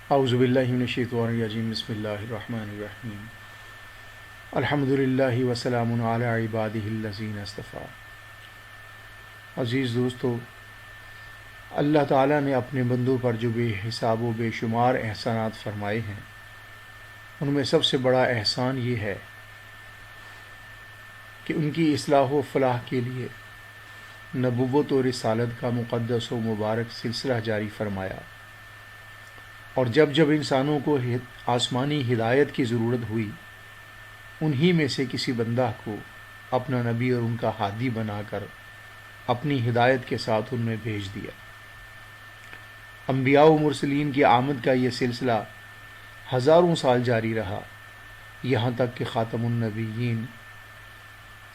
اعوذ باللہ من الشیطان الرجیم بسم اللہ الرحمن الرحیم الحمد للہ وسلام علی عبادہ الذین اصطفیٰ۔ عزیز دوستو، اللہ تعالیٰ نے اپنے بندوں پر جو بے حساب و بے شمار احسانات فرمائے ہیں، ان میں سب سے بڑا احسان یہ ہے کہ ان کی اصلاح و فلاح کے لیے نبوت و رسالت کا مقدس و مبارک سلسلہ جاری فرمایا، اور جب جب انسانوں کو آسمانی ہدایت کی ضرورت ہوئی، انہی میں سے کسی بندہ کو اپنا نبی اور ان کا ہادی بنا کر اپنی ہدایت کے ساتھ ان میں بھیج دیا۔ انبیاء و مرسلین کی آمد کا یہ سلسلہ ہزاروں سال جاری رہا، یہاں تک کہ خاتم النبیین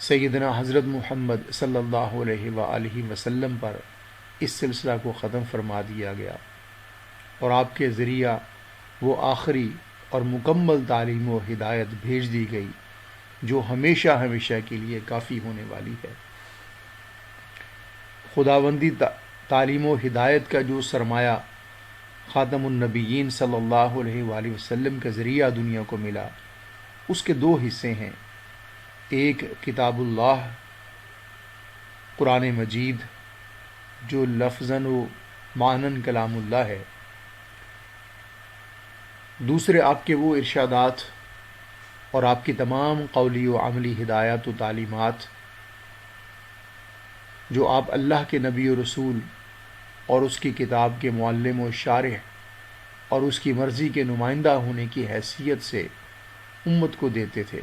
سیدنا حضرت محمد صلی اللہ علیہ وآلہ وسلم پر اس سلسلہ کو ختم فرما دیا گیا، اور آپ کے ذریعہ وہ آخری اور مکمل تعلیم و ہدایت بھیج دی گئی جو ہمیشہ ہمیشہ کے لیے کافی ہونے والی ہے۔ خداوندی تعلیم و ہدایت کا جو سرمایہ خاتم النبیین صلی اللہ علیہ وآلہ وسلم کے ذریعہ دنیا کو ملا، اس کے دو حصے ہیں۔ ایک کتاب اللہ قرآن مجید جو لفظاً و معناً کلام اللہ ہے، دوسرے آپ کے وہ ارشادات اور آپ کی تمام قولی و عملی ہدایات و تعلیمات جو آپ اللہ کے نبی و رسول اور اس کی کتاب کے معلم و شارح اور اس کی مرضی کے نمائندہ ہونے کی حیثیت سے امت کو دیتے تھے،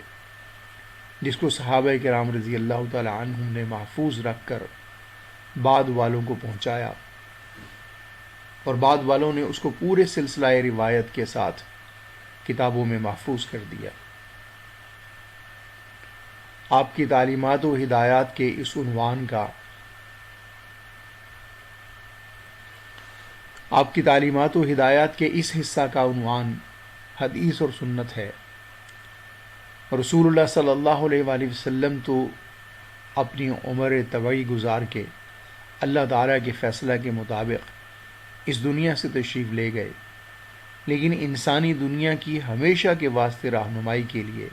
جس کو صحابہ کرام رضی اللہ تعالی عنہم نے محفوظ رکھ کر بعد والوں کو پہنچایا، اور بعد والوں نے اس کو پورے سلسلہ روایت کے ساتھ کتابوں میں محفوظ کر دیا۔ آپ کی تعلیمات و ہدایات کے اس عنوان کا آپ کی تعلیمات و ہدایات کے اس حصہ کا عنوان حدیث اور سنت ہے۔ رسول اللہ صلی اللہ علیہ وآلہ وسلم تو اپنی عمر طویل گزار کے اللہ تعالیٰ کے فیصلہ کے مطابق اس دنیا سے تشریف لے گئے، لیکن انسانی دنیا کی ہمیشہ کے واسطے رہنمائی کے لیے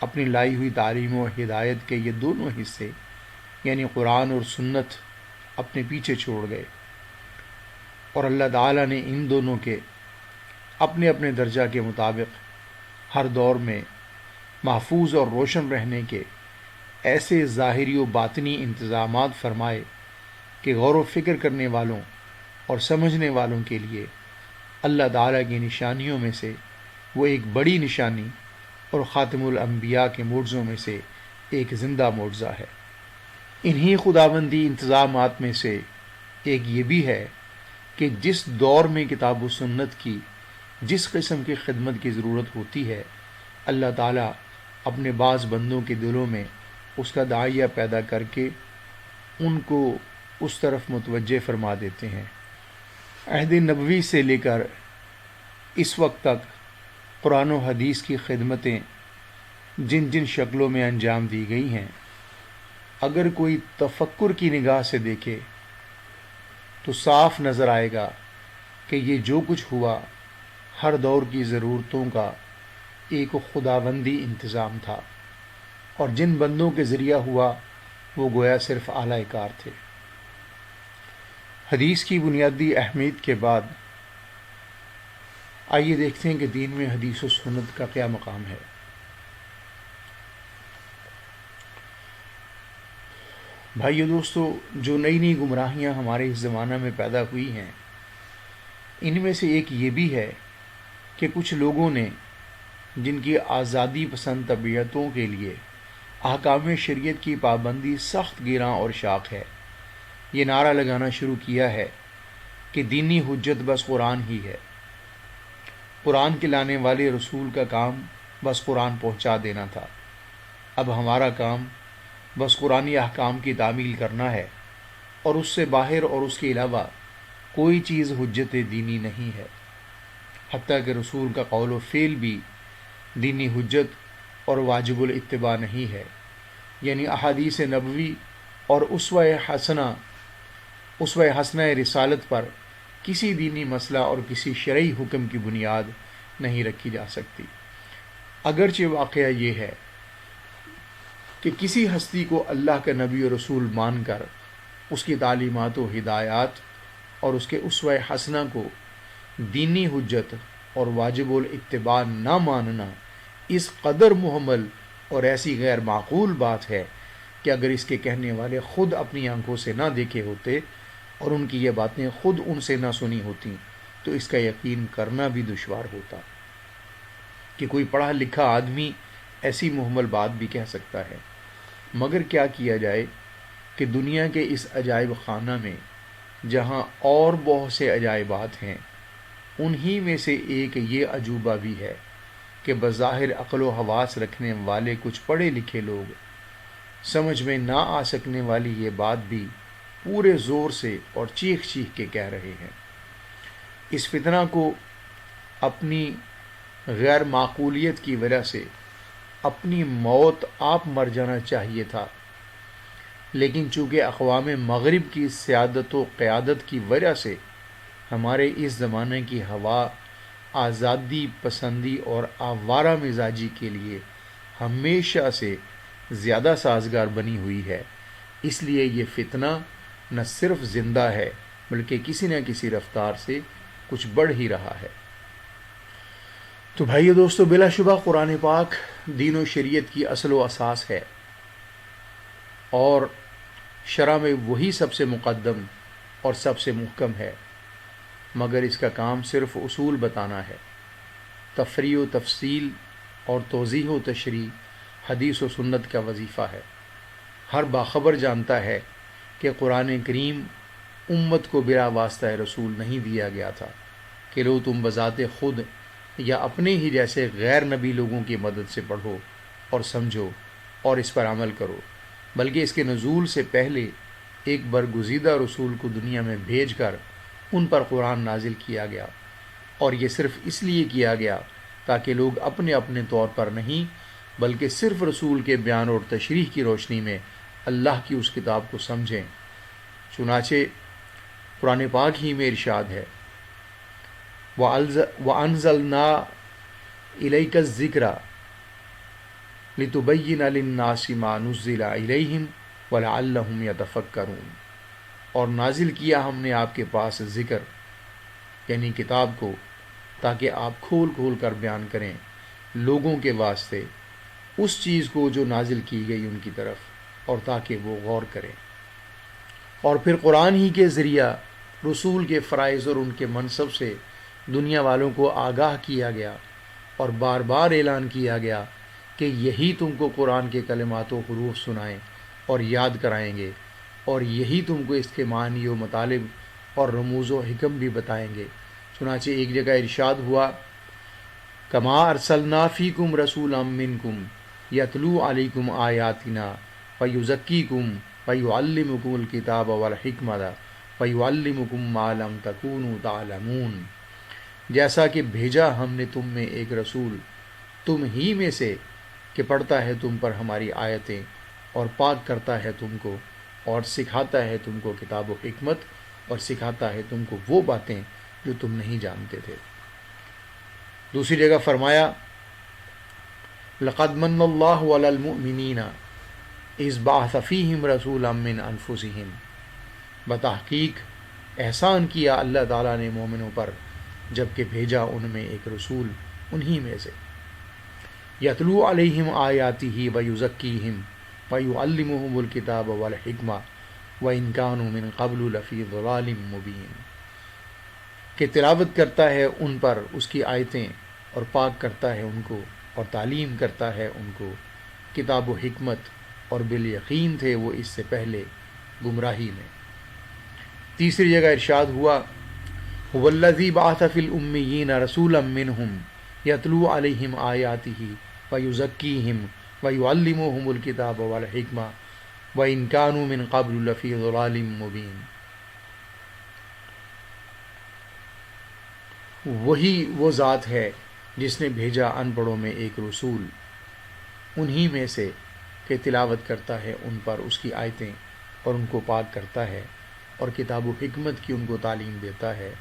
اپنی لائی ہوئی تعلیم و ہدایت کے یہ دونوں حصے یعنی قرآن اور سنت اپنے پیچھے چھوڑ گئے، اور اللہ تعالیٰ نے ان دونوں کے اپنے اپنے درجہ کے مطابق ہر دور میں محفوظ اور روشن رہنے کے ایسے ظاہری و باطنی انتظامات فرمائے کہ غور و فکر کرنے والوں اور سمجھنے والوں کے لیے اللہ تعالیٰ کی نشانیوں میں سے وہ ایک بڑی نشانی اور خاتم الانبیاء کے معجزوں میں سے ایک زندہ معجزہ ہے۔ انہی خداوندی انتظامات میں سے ایک یہ بھی ہے کہ جس دور میں کتاب و سنت کی جس قسم کی خدمت کی ضرورت ہوتی ہے، اللہ تعالیٰ اپنے بعض بندوں کے دلوں میں اس کا داعیہ پیدا کر کے ان کو اس طرف متوجہ فرما دیتے ہیں۔ عہد نبوی سے لے کر اس وقت تک قرآن و حدیث کی خدمتیں جن جن شکلوں میں انجام دی گئی ہیں، اگر کوئی تفکر کی نگاہ سے دیکھے تو صاف نظر آئے گا کہ یہ جو کچھ ہوا ہر دور کی ضرورتوں کا ایک خداوندی انتظام تھا، اور جن بندوں کے ذریعہ ہوا وہ گویا صرف اعلی کار تھے۔ حدیث کی بنیادی اہمیت کے بعد آئیے دیکھتے ہیں کہ دین میں حدیث و سنت کا کیا مقام ہے۔ بھائیو دوستو، جو نئی نئی گمراہیاں ہمارے اس زمانہ میں پیدا ہوئی ہیں، ان میں سے ایک یہ بھی ہے کہ کچھ لوگوں نے جن کی آزادی پسند طبیعتوں کے لیے احکام شریعت کی پابندی سخت گراں اور شاق ہے، یہ نعرہ لگانا شروع کیا ہے کہ دینی حجت بس قرآن ہی ہے، قرآن کے لانے والے رسول کا کام بس قرآن پہنچا دینا تھا، اب ہمارا کام بس قرآنی احکام کی تعمیل کرنا ہے، اور اس سے باہر اور اس کے علاوہ کوئی چیز حجت دینی نہیں ہے، حتیٰ کہ رسول کا قول و فعل بھی دینی حجت اور واجب الاتباع نہیں ہے، یعنی احادیث نبوی اور اسوہ حسنہ رسالت پر کسی دینی مسئلہ اور کسی شرعی حکم کی بنیاد نہیں رکھی جا سکتی۔ اگرچہ واقعہ یہ ہے کہ کسی ہستی کو اللہ کا نبی و رسول مان کر اس کی تعلیمات و ہدایات اور اس کے اسوہ حسنہ کو دینی حجت اور واجب الاتباع نہ ماننا اس قدر محمل اور ایسی غیر معقول بات ہے کہ اگر اس کے کہنے والے خود اپنی آنکھوں سے نہ دیکھے ہوتے اور ان کی یہ باتیں خود ان سے نہ سنی ہوتیں تو اس کا یقین کرنا بھی دشوار ہوتا کہ کوئی پڑھا لکھا آدمی ایسی محمل بات بھی کہہ سکتا ہے۔ مگر کیا کیا جائے کہ دنیا کے اس عجائب خانہ میں جہاں اور بہت سے عجائبات ہیں، انہی میں سے ایک یہ عجوبہ بھی ہے کہ بظاہر عقل و حواس رکھنے والے کچھ پڑھے لکھے لوگ سمجھ میں نہ آ سکنے والی یہ بات بھی پورے زور سے اور چیخ چیخ کے کہہ رہے ہیں۔ اس فتنہ کو اپنی غیر معقولیت کی وجہ سے اپنی موت آپ مر جانا چاہیے تھا، لیکن چونکہ اقوام مغرب کی سیادت و قیادت کی وجہ سے ہمارے اس زمانے کی ہوا آزادی پسندی اور آوارہ مزاجی کے لیے ہمیشہ سے زیادہ سازگار بنی ہوئی ہے، اس لیے یہ فتنہ نہ صرف زندہ ہے بلکہ کسی نہ کسی رفتار سے کچھ بڑھ ہی رہا ہے۔ تو بھائیو دوستو، بلا شبہ قرآن پاک دین و شریعت کی اصل و اساس ہے اور شرع میں وہی سب سے مقدم اور سب سے محکم ہے، مگر اس کا کام صرف اصول بتانا ہے۔ تفریع و تفصیل اور توضیح و تشریح حدیث و سنت کا وظیفہ ہے۔ ہر باخبر جانتا ہے کہ قرآن کریم امت کو بلا واسطہ رسول نہیں دیا گیا تھا کہ لو تم بذات خود یا اپنے ہی جیسے غیر نبی لوگوں کی مدد سے پڑھو اور سمجھو اور اس پر عمل کرو، بلکہ اس کے نزول سے پہلے ایک برگزیدہ رسول کو دنیا میں بھیج کر ان پر قرآن نازل کیا گیا، اور یہ صرف اس لیے کیا گیا تاکہ لوگ اپنے اپنے طور پر نہیں بلکہ صرف رسول کے بیان اور تشریح کی روشنی میں اللہ کی اس کتاب کو سمجھیں۔ چنانچہ قرآن پاک ہی میں ارشاد ہے، وَأَنزَلْنَا إِلَيْكَ الذِّكْرَ لِتُبَيِّنَ لِلنَّاسِ مَا نُزِّلَ إِلَيْهِمْ وَلَعَلَّهُمْ يَتَفَكَّرُونَ، اور نازل کیا ہم نے آپ کے پاس ذکر یعنی کتاب کو تاکہ آپ کھول کھول کر بیان کریں لوگوں کے واسطے اس چیز کو جو نازل کی گئی ان کی طرف، اور تاکہ وہ غور کریں۔ اور پھر قرآن ہی کے ذریعہ رسول کے فرائض اور ان کے منصب سے دنیا والوں کو آگاہ کیا گیا اور بار بار اعلان کیا گیا کہ یہی تم کو قرآن کے کلمات و حروف سنائیں اور یاد کرائیں گے، اور یہی تم کو اس کے معنی و مطالب اور رموز و حکم بھی بتائیں گے۔ چنانچہ ایک جگہ ارشاد ہوا، کما ارسلنا فیکم رسولا منکم یتلو علیکم آیاتنا ویزکیکم ویعلمکم الکتاب والحکمت ویعلمکم ما لم تکونوا تعلمون، جیسا کہ بھیجا ہم نے تم میں ایک رسول تم ہی میں سے کہ پڑھتا ہے تم پر ہماری آیتیں اور پاک کرتا ہے تم کو اور سکھاتا ہے تم کو کتاب و حکمت اور سکھاتا ہے تم کو وہ باتیں جو تم نہیں جانتے تھے۔ دوسری جگہ فرمایا، لقد من اللہ علی المؤمنین اذ بعث فیہم رسولا من انفسہم، بتحقیق احسان کیا اللہ تعالیٰ نے مومنوں پر جبکہ بھیجا ان میں ایک رسول انہی میں سے، یتلو علیہم آیاتہ ویزکیہم ویعلمہم الکتاب والحکمہ وإن كانوا من قبل لفی ضلال مبین، کہ تلاوت کرتا ہے ان پر اس کی آیتیں اور پاک کرتا ہے ان کو اور تعلیم کرتا ہے ان کو کتاب و حکمت، اور بالیقین تھے وہ اس سے پہلے گمراہی میں۔ تیسری جگہ ارشاد ہوا، هو الذی بعث فی الامیین رسولا منہم یتلو علیہم آیاتہ ویزکیہم ویعلمہم الکتاب والحکمہ وإن كانوا من قبل لفی ضلال مبین، وہی وہ ذات ہے جس نے بھیجا ان پڑھوں میں ایک رسول انہی میں سے کہ تلاوت کرتا ہے ان پر اس کی آیتیں اور ان کو پاک کرتا ہے اور کتاب و حکمت کی ان کو تعلیم دیتا ہے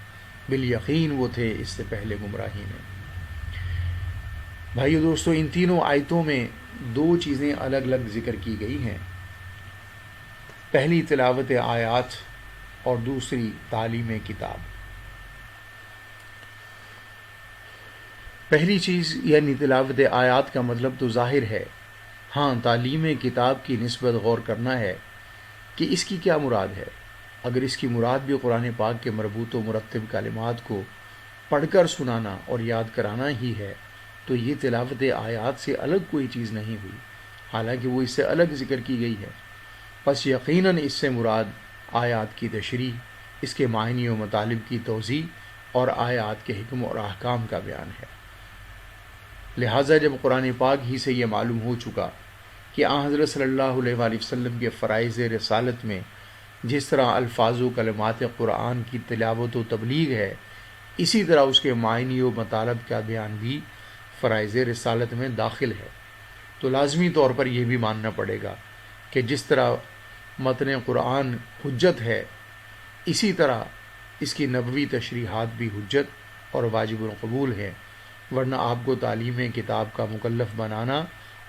بالیقین وہ تھے اس سے پہلے گمراہی میں۔ بھائیو دوستو، ان تینوں آیتوں میں دو چیزیں الگ الگ ذکر کی گئی ہیں، پہلی تلاوت آیات اور دوسری تعلیم کتاب۔ پہلی چیز یعنی تلاوت آیات کا مطلب تو ظاہر ہے، ہاں تعلیم کتاب کی نسبت غور کرنا ہے کہ اس کی کیا مراد ہے۔ اگر اس کی مراد بھی قرآن پاک کے مربوط و مرتب کلمات کو پڑھ کر سنانا اور یاد کرانا ہی ہے تو یہ تلاوت آیات سے الگ کوئی چیز نہیں ہوئی، حالانکہ وہ اس سے الگ ذکر کی گئی ہے۔ پس یقیناً اس سے مراد آیات کی تشریح، اس کے معنی و مطالب کی توضیح اور آیات کے حکم اور احکام کا بیان ہے۔ لہٰذا جب قرآن پاک ہی سے یہ معلوم ہو چکا کہ آن حضرت صلی اللہ علیہ وآلہ وسلم کے فرائض رسالت میں جس طرح الفاظ و کلمات قرآن کی تلاوت و تبلیغ ہے، اسی طرح اس کے معنی و مطالب کا بیان بھی فرائض رسالت میں داخل ہے، تو لازمی طور پر یہ بھی ماننا پڑے گا کہ جس طرح متن قرآن حجت ہے، اسی طرح اس کی نبوی تشریحات بھی حجت اور واجب القبول ہیں، ورنہ آپ کو تعلیم کتاب کا مکلف بنانا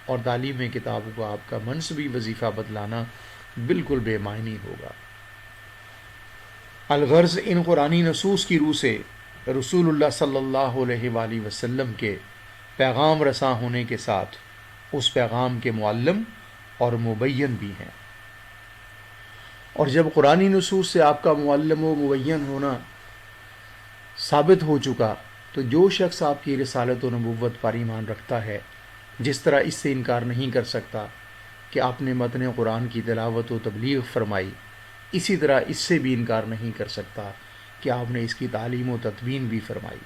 اور تعلیم کتاب کو آپ کا منصبی وظیفہ بتلانا بالکل بے معنی ہوگا۔ الغرض ان قرآنی نصوص کی روح سے رسول اللہ صلی اللہ علیہ وآلہ وسلم کے پیغام رساں ہونے کے ساتھ اس پیغام کے معلم اور مبین بھی ہیں، اور جب قرآنی نصوص سے آپ کا معلم و مبین ہونا ثابت ہو چکا تو جو شخص آپ کی رسالت و نبوت پر ایمان رکھتا ہے، جس طرح اس سے انکار نہیں کر سکتا کہ آپ نے متن قرآن کی تلاوت و تبلیغ فرمائی، اسی طرح اس سے بھی انکار نہیں کر سکتا کہ آپ نے اس کی تعلیم و تدوین بھی فرمائی۔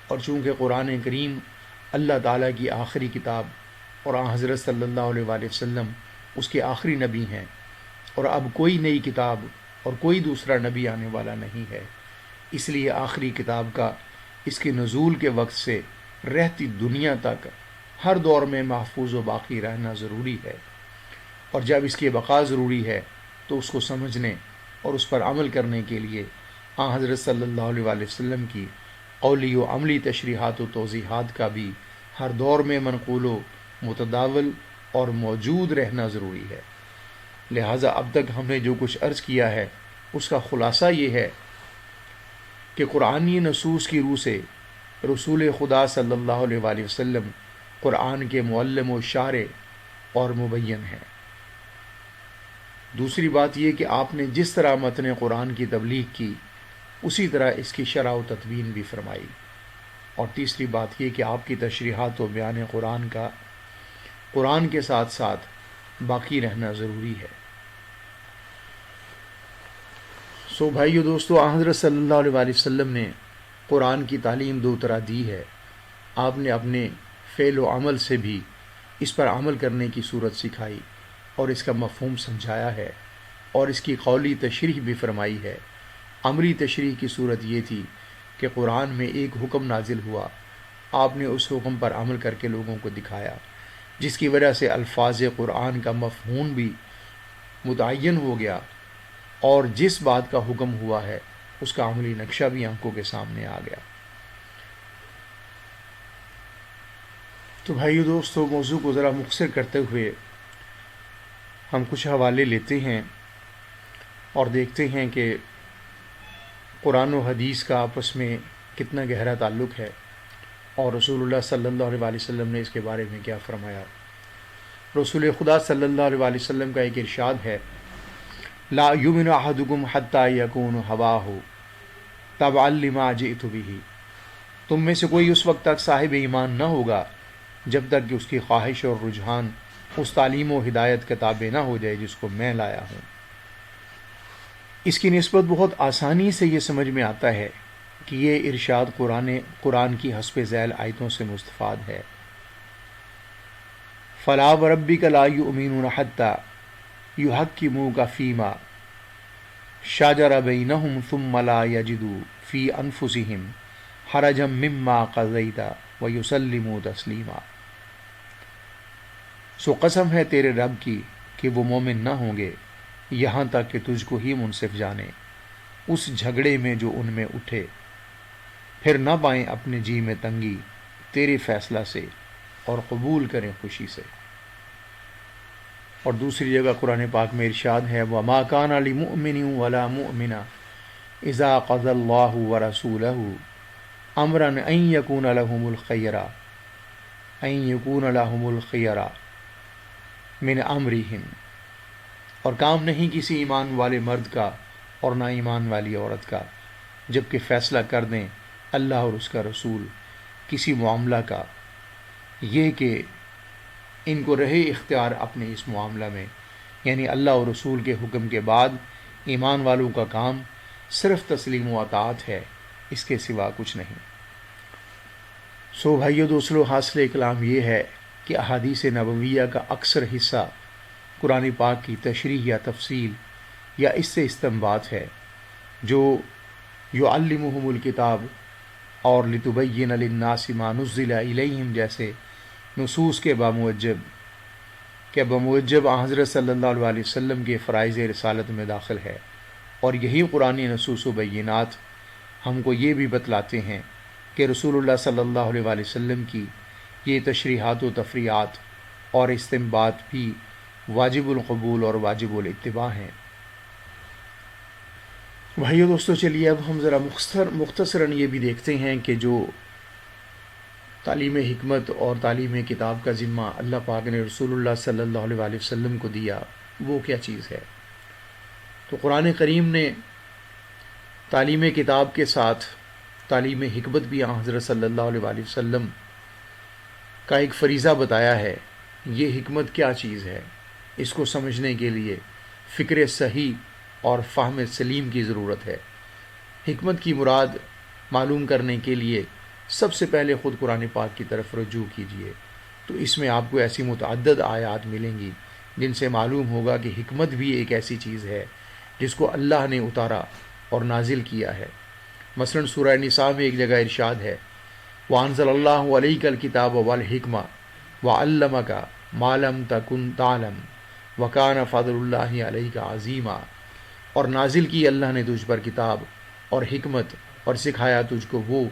اور چونکہ قرآن کریم اللہ تعالیٰ کی آخری کتاب اور آن حضرت صلی اللہ علیہ وآلہ وسلم اس کے آخری نبی ہیں، اور اب کوئی نئی کتاب اور کوئی دوسرا نبی آنے والا نہیں ہے، اس لیے آخری کتاب کا اس کے نزول کے وقت سے رہتی دنیا تک ہر دور میں محفوظ و باقی رہنا ضروری ہے، اور جب اس کی بقا ضروری ہے تو اس کو سمجھنے اور اس پر عمل کرنے کے لیے آن حضرت صلی اللہ علیہ وآلہ وسلم کی قولی و عملی تشریحات و توضیحات کا بھی ہر دور میں منقول و متداول اور موجود رہنا ضروری ہے۔ لہٰذا اب تک ہم نے جو کچھ عرض کیا ہے اس کا خلاصہ یہ ہے کہ قرآنی نصوص کی روح سے رسول خدا صلی اللہ علیہ وآلہ وسلم قرآن کے معلم و شارح اور مبین ہیں۔ دوسری بات یہ کہ آپ نے جس طرح متن قرآن کی تبلیغ کی اسی طرح اس کی شرح و تدوین بھی فرمائی، اور تیسری بات یہ کہ آپ کی تشریحات و بیان قرآن کا قرآن کے ساتھ ساتھ باقی رہنا ضروری ہے۔ سو بھائیو دوستو، آن حضرت صلی اللہ علیہ وآلہ وسلم نے قرآن کی تعلیم دو طرح دی ہے۔ آپ نے اپنے فعل و عمل سے بھی اس پر عمل کرنے کی صورت سکھائی اور اس کا مفہوم سمجھایا ہے، اور اس کی قولی تشریح بھی فرمائی ہے۔ عملی تشریح کی صورت یہ تھی کہ قرآن میں ایک حکم نازل ہوا، آپ نے اس حکم پر عمل کر کے لوگوں کو دکھایا، جس کی وجہ سے الفاظ قرآن کا مفہوم بھی متعین ہو گیا، اور جس بات کا حکم ہوا ہے اس کا عملی نقشہ بھی آنکھوں کے سامنے آ گیا۔ تو بھائیو دوستو، موضوع کو ذرا مختصر کرتے ہوئے ہم کچھ حوالے لیتے ہیں اور دیکھتے ہیں کہ قرآن و حدیث کا آپس میں کتنا گہرا تعلق ہے، اور رسول اللہ صلی اللہ علیہ وآلہ وسلم نے اس کے بارے میں کیا فرمایا۔ رسول خدا صلی اللہ علیہ وآلہ وسلم کا ایک ارشاد ہے، لا یؤمن احدکم حتی یکون ہواہ تبعا لما جئت بہ، تم میں سے کوئی اس وقت تک صاحب ایمان نہ ہوگا جب تک کہ اس کی خواہش اور رجحان اس تعلیم و ہدایت کا تابع نہ ہو جائے جس کو میں لایا ہوں۔ اس کی نسبت بہت آسانی سے یہ سمجھ میں آتا ہے کہ یہ ارشاد قرآن کی حسب ذیل آیتوں سے مستفاد ہے۔ فلا وربک لا یؤمنون حتی یحکموک فیما شجر بینہم ثم لا یجدوا فی انفسہم حرجا مما قضیت ویسلموا تسلیما۔ سو قسم ہے تیرے رب کی کہ وہ مومن نہ ہوں گے یہاں تک کہ تجھ کو ہی منصف جانے اس جھگڑے میں جو ان میں اٹھے، پھر نہ پائیں اپنے جی میں تنگی تیرے فیصلہ سے، اور قبول کریں خوشی سے۔ اور دوسری جگہ قرآن پاک میں ارشاد ہے وَمَا كَانَ لِمُؤْمِنٍ وَلَا مُؤْمِنَةٍ إِذَا قَضَى اللَّهُ وَرَسُولُهُ أَمْرًا أَن يَكُونَ لَهُمُ الْخِيَرَةُ مِنْ أَمْرِهِمْ، اور کام نہیں کسی ایمان والے مرد کا اور نہ ایمان والی عورت کا، جب کہ فیصلہ کر دیں اللہ اور اس کا رسول کسی معاملہ کا، یہ کہ ان کو رہے اختیار اپنے اس معاملہ میں، یعنی اللہ اور رسول کے حکم کے بعد ایمان والوں کا کام صرف تسلیم و اطاعت ہے، اس کے سوا کچھ نہیں۔ سو بھائیو دوستو، حاصل کلام یہ ہے کہ احادیث نبویہ کا اکثر حصہ قرآن پاک کی تشریح یا تفصیل یا اس سے استنباط ہے، جو یعلمہم الکتاب اور لتبین للناس ما نزل الیہم جیسے نصوص کے بموجب حضرت صلی اللہ علیہ وسلم کے فرائض رسالت میں داخل ہے، اور یہی قرآن نصوص و بینات ہم کو یہ بھی بتلاتے ہیں کہ رسول اللہ صلی اللہ علیہ وسلم کی یہ تشریحات و تفریعات اور استنباط بھی واجب القبول اور واجب الاتباع ہیں۔ بھائیو دوستو، چلیے اب ہم ذرا مختصراً یہ بھی دیکھتے ہیں کہ جو تعلیم حکمت اور تعلیم کتاب کا ذمہ اللہ پاک نے رسول اللہ صلی اللہ علیہ وسلم کو دیا، وہ کیا چیز ہے۔ تو قرآن کریم نے تعلیم کتاب کے ساتھ تعلیم حکمت بھی حضرت صلی اللہ علیہ وسلم کا ایک فریضہ بتایا ہے۔ یہ حکمت کیا چیز ہے، اس کو سمجھنے کے لیے فکر صحیح اور فہم سلیم کی ضرورت ہے۔ حکمت کی مراد معلوم کرنے کے لیے سب سے پہلے خود قرآن پاک کی طرف رجوع کیجیے، تو اس میں آپ کو ایسی متعدد آیات ملیں گی جن سے معلوم ہوگا کہ حکمت بھی ایک ایسی چیز ہے جس کو اللہ نے اتارا اور نازل کیا ہے۔ مثلا سورہ نساء میں ایک جگہ ارشاد ہے وَأَنزَلَ اللَّهُ عَلَيْكَ الْكِتَابَ وَالْحِكْمَةَ وَعَلَّمَكَ مَا لَمْ تَكُنْ تَعْلَمْ وَكَانَ فَضْلُ اللَّهِ عَلَيْكَ عَظِيمًا، اور نازل کی اللہ نے تجھ پر کتاب اور حکمت اور سکھایا تجھ کو وہ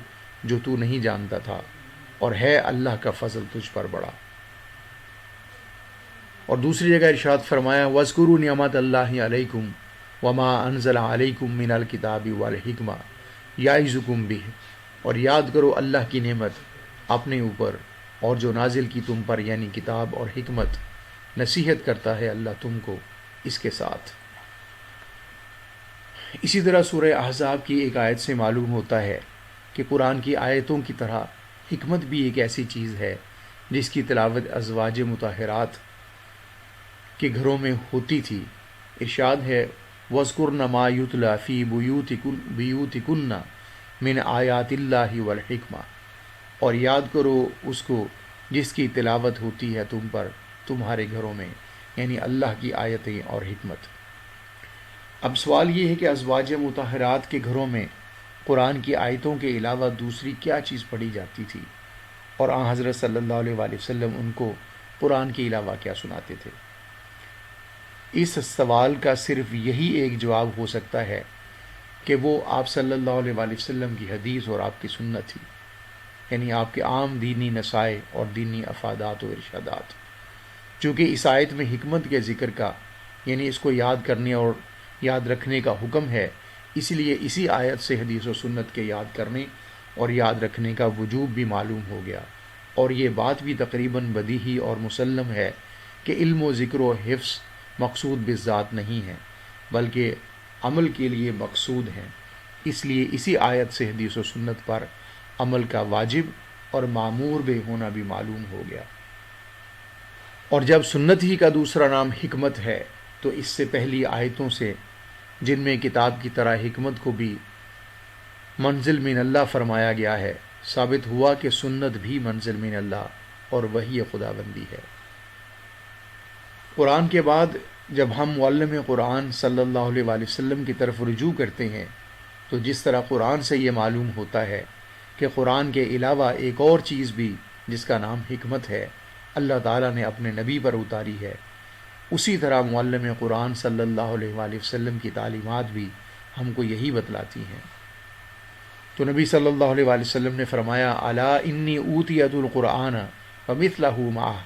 جو تو نہیں جانتا تھا، اور ہے اللہ کا فضل تجھ پر بڑا۔ اور دوسری جگہ ارشاد فرمایا وَاذْكُرُوا نِعْمَتَ اللَّهِ عَلَيْكُمْ وَمَا أَنزَلَ عَلَيْكُمْ مِنَ الْكِتَابِ وَالْحِكْمَةِ يَعِظُكُمْ بِهِ، اور یاد کرو اللہ کی نعمت اپنے اوپر اور جو نازل کی تم پر، یعنی کتاب اور حکمت، نصیحت کرتا ہے اللہ تم کو اس کے ساتھ۔ اسی طرح سورہ احزاب کی ایک آیت سے معلوم ہوتا ہے کہ قرآن کی آیتوں کی طرح حکمت بھی ایک ایسی چیز ہے جس کی تلاوت ازواج مطہرات کے گھروں میں ہوتی تھی۔ ارشاد ہے وَاذْكُرْنَ مَا يُتْلَى فِي بُيُوتِكُنَّ مِنْ آیَاتِ اللَّهِ وَالْحِکْمَةِ، اور یاد کرو اس کو جس کی تلاوت ہوتی ہے تم پر تمہارے گھروں میں، یعنی اللہ کی آیتیں اور حکمت۔ اب سوال یہ ہے کہ ازواج مطہرات کے گھروں میں قرآن کی آیتوں کے علاوہ دوسری کیا چیز پڑھی جاتی تھی، اور آن حضرت صلی اللہ علیہ وسلم ان کو قرآن کے علاوہ کیا سناتے تھے؟ اس سوال کا صرف یہی ایک جواب ہو سکتا ہے کہ وہ آپ صلی اللہ علیہ وسلم کی حدیث اور آپ کی سنت تھی، یعنی آپ کے عام دینی نصائح اور دینی افادات و ارشادات۔ چونکہ اس آیت میں حکمت کے ذکر کا، یعنی اس کو یاد کرنے اور یاد رکھنے کا حکم ہے، اس لیے اسی آیت سے حدیث و سنت کے یاد کرنے اور یاد رکھنے کا وجوب بھی معلوم ہو گیا، اور یہ بات بھی تقریباً بدیہی اور مسلم ہے کہ علم و ذکر و حفظ مقصود بالذات نہیں ہے بلکہ عمل کے لیے مقصود ہیں، اس لیے اسی آیت سے حدیث و سنت پر عمل کا واجب اور مامور بھی ہونا بھی معلوم ہو گیا۔ اور جب سنت ہی کا دوسرا نام حکمت ہے تو اس سے پہلی آیتوں سے جن میں کتاب کی طرح حکمت کو بھی منزل من اللہ فرمایا گیا ہے، ثابت ہوا کہ سنت بھی منزل من اللہ اور وحی خداوندی ہے۔ قرآن کے بعد جب ہم معلم قرآن صلی اللہ علیہ وسلم کی طرف رجوع کرتے ہیں تو جس طرح قرآن سے یہ معلوم ہوتا ہے کہ قرآن کے علاوہ ایک اور چیز بھی جس کا نام حکمت ہے اللہ تعالیٰ نے اپنے نبی پر اتاری ہے، اسی طرح معلم قرآن صلی اللہ علیہ وسلم کی تعلیمات بھی ہم کو یہی بتلاتی ہیں تو نبی صلی اللہ علیہ وآلہ وسلم نے فرمایا الا انی اوتیت القرآن ومثلہ معہ،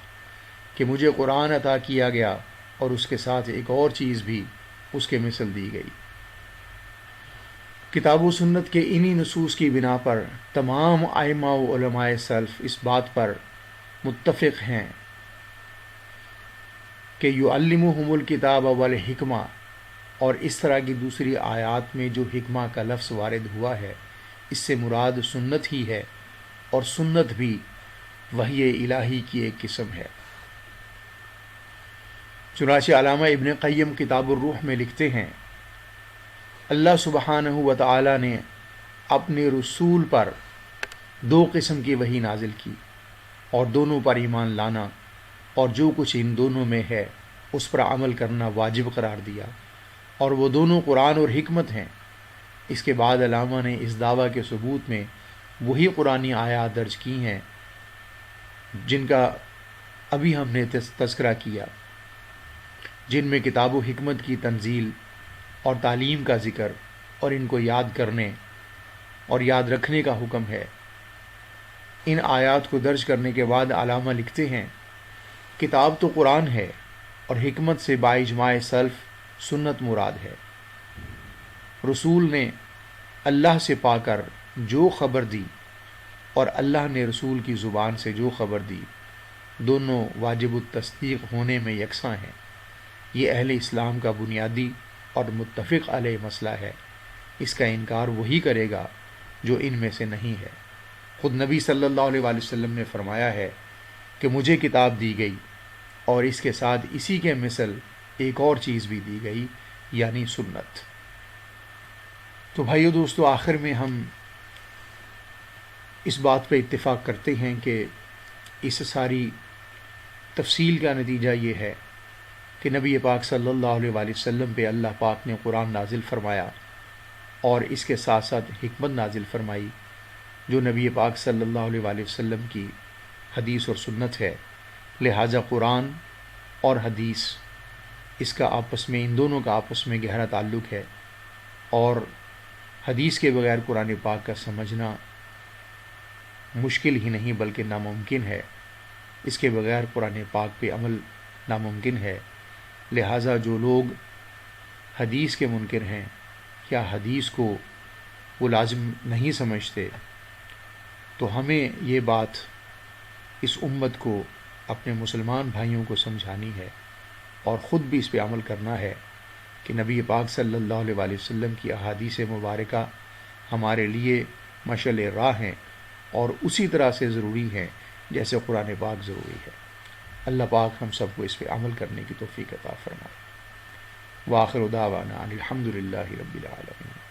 کہ مجھے قرآن عطا کیا گیا اور اس کے ساتھ ایک اور چیز بھی اس کے مثل دی گئی۔ کتاب و سنت کے انہی نصوص کی بنا پر تمام ائمہ و علماء سلف اس بات پر متفق ہیں کہ یعلمہم الکتاب والحکمہ، اور اس طرح کی دوسری آیات میں جو حکمہ کا لفظ وارد ہوا ہے اس سے مراد سنت ہی ہے، اور سنت بھی وحی الہی کی ایک قسم ہے۔ چنانچہ علامہ ابن قیم کتاب الروح میں لکھتے ہیں اللہ سبحانہ و تعالی نے اپنے رسول پر 2 قسم کی وحی نازل کی، اور دونوں پر ایمان لانا اور جو کچھ ان دونوں میں ہے اس پر عمل کرنا واجب قرار دیا، اور وہ دونوں قرآن اور حکمت ہیں۔ اس کے بعد علامہ نے اس دعویٰ کے ثبوت میں وہی قرآنی آیات درج کی ہیں جن کا ابھی ہم نے تذکرہ کیا، جن میں کتاب و حکمت کی تنزیل اور تعلیم کا ذکر اور ان کو یاد کرنے اور یاد رکھنے کا حکم ہے۔ ان آیات کو درج کرنے کے بعد علامہ لکھتے ہیں کتاب تو قرآن ہے اور حکمت سے باجماع سلف سنت مراد ہے۔ رسول نے اللہ سے پا کر جو خبر دی اور اللہ نے رسول کی زبان سے جو خبر دی دونوں واجب التصدیق ہونے میں یکساں ہیں۔ یہ اہل اسلام کا بنیادی اور متفق علیہ مسئلہ ہے، اس کا انکار وہی کرے گا جو ان میں سے نہیں ہے۔ خود نبی صلی اللہ علیہ وآلہ وسلم نے فرمایا ہے کہ مجھے کتاب دی گئی اور اس کے ساتھ اسی کے مثل ایک اور چیز بھی دی گئی، یعنی سنت۔ تو بھائیو دوستو، آخر میں ہم اس بات پہ اتفاق کرتے ہیں کہ اس ساری تفصیل کا نتیجہ یہ ہے کہ نبی پاک صلی اللہ علیہ وآلہ وسلم پہ اللہ پاک نے قرآن نازل فرمایا اور اس کے ساتھ ساتھ حکمت نازل فرمائی جو نبی پاک صلی اللہ علیہ وآلہ وسلم کی حدیث اور سنت ہے۔ لہٰذا قرآن اور حدیث اس کا آپس میں، ان دونوں کا آپس میں گہرا تعلق ہے، اور حدیث کے بغیر قرآن پاک کا سمجھنا مشکل ہی نہیں بلکہ ناممکن ہے۔ اس کے بغیر قرآن پاک پہ عمل ناممکن ہے۔ لہٰذا جو لوگ حدیث کے منکر ہیں یا حدیث کو وہ لازم نہیں سمجھتے، تو ہمیں یہ بات اس امت کو، اپنے مسلمان بھائیوں کو سمجھانی ہے اور خود بھی اس پہ عمل کرنا ہے کہ نبی پاک صلی اللہ علیہ وآلہ وسلم کی احادیث مبارکہ ہمارے لیے مشعل راہ ہیں اور اسی طرح سے ضروری ہیں جیسے قرآن پاک ضروری ہے۔ اللہ پاک ہم سب کو اس پہ عمل کرنے کی توفیق عطا فرمائے۔ وآخر دعوانا ان الحمد للہ رب العالمین۔